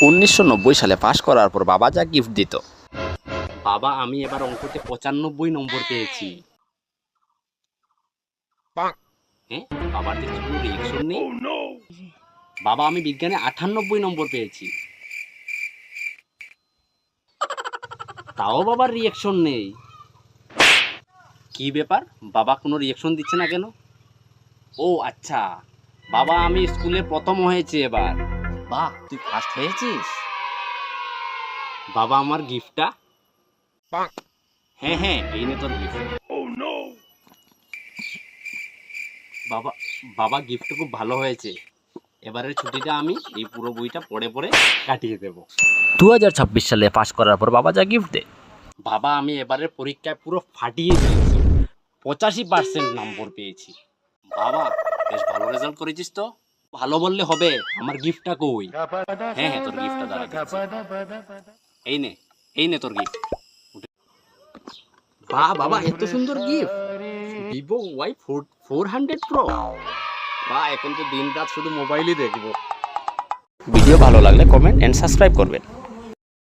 1990 সালে পাশ করার পর বাবা যা গিফট দিত। বাবা, আমি এবার অঙ্কতে 95 নম্বর পেয়েছি। হ্যাঁ, বাবার দেখছি কোনো রিঅ্যাকশন নেই। বাবা, আমি বিজ্ঞানে 98 নম্বর পেয়েছি। তাও বাবার রিঅ্যাকশন নেই। কি ব্যাপার, বাবা কোনো রিঅ্যাকশন দিচ্ছে না কেন? ও আচ্ছা, বাবা আমি স্কুলে প্রথম হয়েছি এবার। বাহ, তুই ফার্স্ট হয়েছিস? বাবা, আমার গিফটটা। হ্যাঁ হ্যাঁ, এই নে তোর গিফট। বাবা, বাবা গিফট খুব ভালো হয়েছে। এবারের ছুটিটা আমি এই পুরো বইটা পড়ে পড়ে কাটিয়ে দেব। 2026 সালে পাশ করার পর বাবা যা গিফট দেয়। বাবা, আমি এবারের পরীক্ষায় পুরো ফাটিয়ে দিয়েছি, 85% নম্বর পেয়েছি। বাবা, বেশ ভালো রেজাল্ট করেছিস তো। ভালো বললে হবে, আমার গিফটটা কই? হ্যাঁ হ্যাঁ, তোর গিফটটা দাঁড়া দিচ্ছি। এই নে, এই নে তোর গিফট। বাহ বাবা, এত সুন্দর গিফট! Vivo Y 400 pro. বাহ, এখন তো দিন রাত শুধু মোবাইলই দেখবো। ভিডিও ভালো লাগলে কমেন্ট এন্ড সাবস্ক্রাইব করবেন।